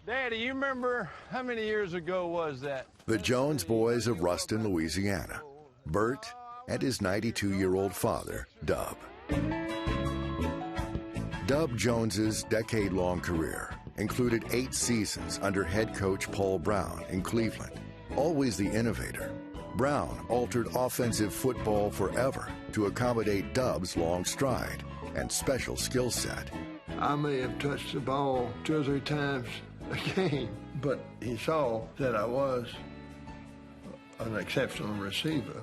Daddy, you remember how many years ago was that? The Jones boys of Ruston, Louisiana. Bert and his 92-year-old father, Dub. Dub Jones's decade-long career included 8 seasons under head coach Paul Brown in Cleveland. Always the innovator, Brown altered offensive football forever to accommodate Dub's long stride and special skill set. I may have touched the ball 2 or 3 times a game, but he saw that I was an exceptional receiver.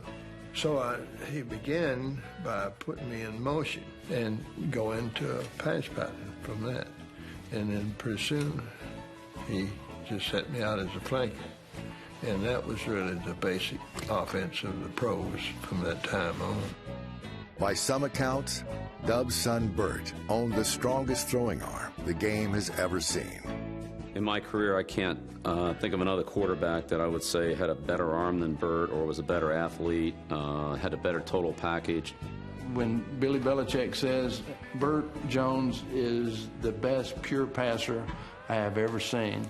So he began by putting me in motion and go into a pass pattern from that. And then pretty soon, he just set me out as a flanker. And that was really the basic offense of the pros from that time on. By some accounts, Dub's son Bert owned the strongest throwing arm the game has ever seen. In my career, I can't think of another quarterback that I would say had a better arm than Bert or was a better athlete, had a better total package. When Billy Belichick says Bert Jones is the best pure passer I have ever seen,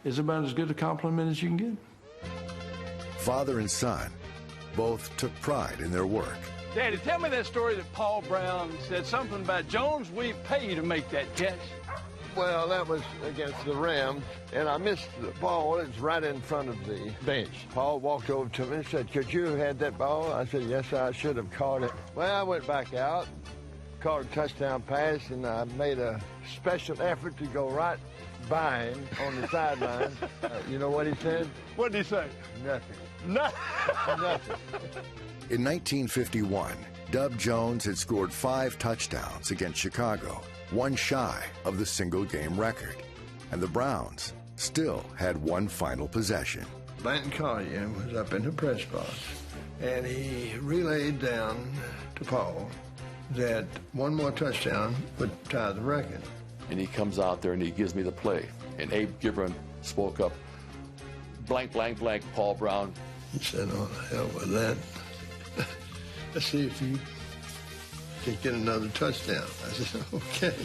it's about as good a compliment as you can get. Father and son both took pride in their work. Daddy, tell me that story that Paul Brown said something about, Jones, we pay you to make that catch. Well, that was against the Rams, and I missed the ball. It was right in front of the bench. Paul walked over to me and said, could you have had that ball? I said, yes, I should have caught it. Well, I went back out, caught a touchdown pass, and I made a special effort to go right by him on the sideline. You know what he said? What did he say? Nothing. Nothing. In 1951, Dub Jones had scored 5 touchdowns against Chicago, 1 shy of the single-game record. And the Browns still had one final possession. Blanton Collier was up in the press box, and he relayed down to Paul that one more touchdown would tie the record. And he comes out there and he gives me the play. And Abe Gibran spoke up, blank, blank, blank, Paul Brown. He said, oh, the hell with that. Let's see if you can get another touchdown. I said, okay.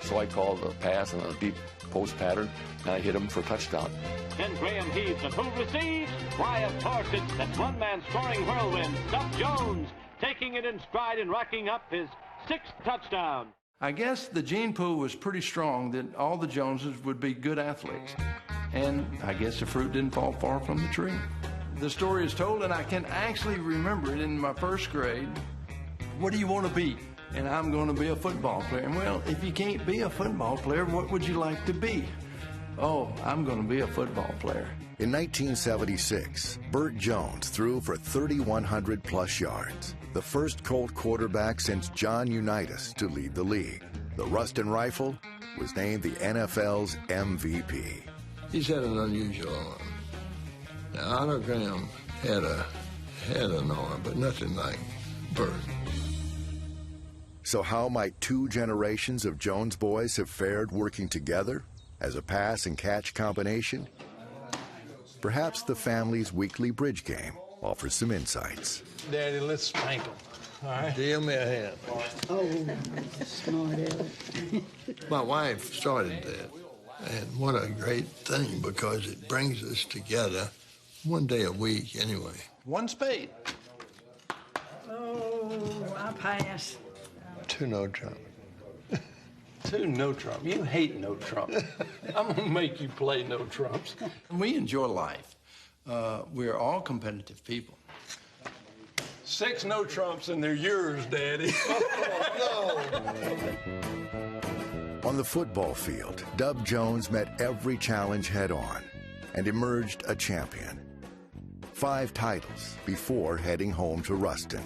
So I called a pass and a deep post pattern, and I hit him for a touchdown. Then Graham heaves, and who receives? Why, of course, it's that one-man scoring whirlwind, Dub Jones, taking it in stride and racking up his 6th touchdown. I guess the gene pool was pretty strong that all the Joneses would be good athletes. And I guess the fruit didn't fall far from the tree. The story is told, and I can actually remember it in my 1st grade. What do you want to be? And I'm going to be a football player. And well, if you can't be a football player, what would you like to be? Oh, I'm going to be a football player. In 1976, Bert Jones threw for 3,100-plus yards, the first Colt quarterback since John Unitas to lead the league. The Ruston Rifle was named the NFL's MVP. He's had an unusual arm. Now, Otto Graham had an arm, but nothing like Bert. So how might 2 generations of Jones boys have fared working together as a pass and catch combination? Perhaps the family's weekly bridge game offers some insights. Daddy, let's spank him. All right? Deal me a hand. Oh, smart aleck. My wife started that, and what a great thing, because it brings us together 1 day a week anyway. 1 spade. Oh, I pass. 2 no trump. 2 no trump. You hate no trump. I'm gonna make you play no trumps. We enjoy life. We're all competitive people. 6 no trumps and they're yours, Daddy. On the football field, Dub Jones met every challenge head-on and emerged a champion. 5 titles before heading home to Ruston.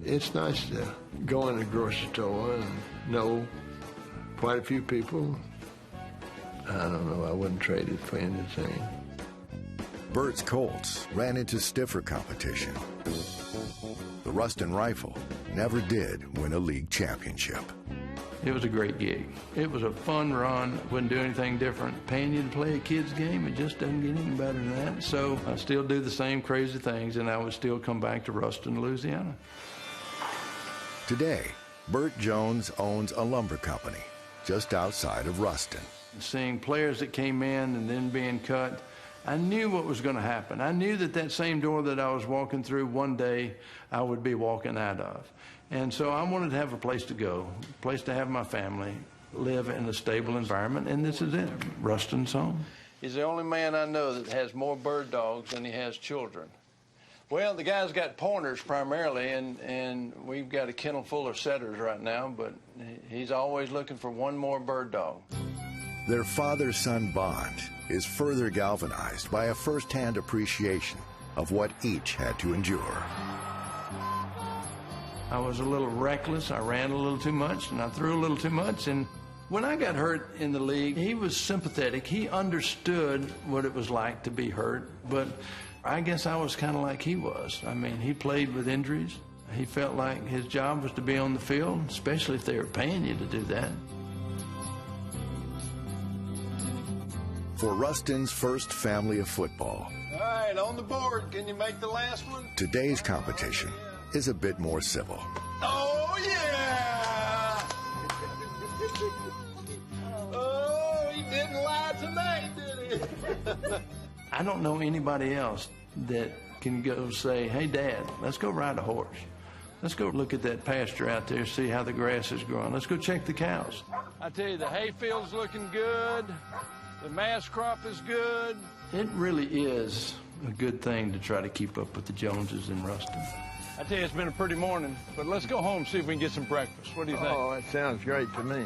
It's nice to go in a grocery store and know quite a few people. I don't know, I wouldn't trade it for anything. Bert's Colts ran into stiffer competition. The Ruston Rifle never did win a league championship. It was a great gig. It was a fun run. Wouldn't do anything different. Paying you to play a kid's game, it just doesn't get any better than that. So I still do the same crazy things, and I would still come back to Ruston, Louisiana. Today, Bert Jones owns a lumber company just outside of Ruston. Seeing players that came in and then being cut, I knew what was going to happen. I knew that that same door that I was walking through one day, I would be walking out of. And so I wanted to have a place to go, a place to have my family, live in a stable environment, and this is it, Ruston's home. He's the only man I know that has more bird dogs than he has children. Well, the guy's got pointers primarily, and we've got a kennel full of setters right now, but he's always looking for one more bird dog. Their father-son bond is further galvanized by a first-hand appreciation of what each had to endure. I was a little reckless. I ran a little too much, and I threw a little too much. And when I got hurt in the league, he was sympathetic. He understood what it was like to be hurt, but I guess I was kind of like he was. I mean, he played with injuries. He felt like his job was to be on the field, especially if they were paying you to do that. For Ruston's first family of football, All right, on the board. Can you make the last one? today's competition is a bit more civil. Oh, yeah! Oh, he didn't lie tonight, did he? I don't know anybody else that can go say, hey, Dad, let's go ride a horse. Let's go look at that pasture out there, see how the grass is growing. Let's go check the cows. I tell you, the hayfield's looking good. The mass crop is good. It really is a good thing to try to keep up with the Joneses in Ruston. I tell you, it's been a pretty morning, but let's go home and see if we can get some breakfast. What do you think? Oh, that sounds great to me.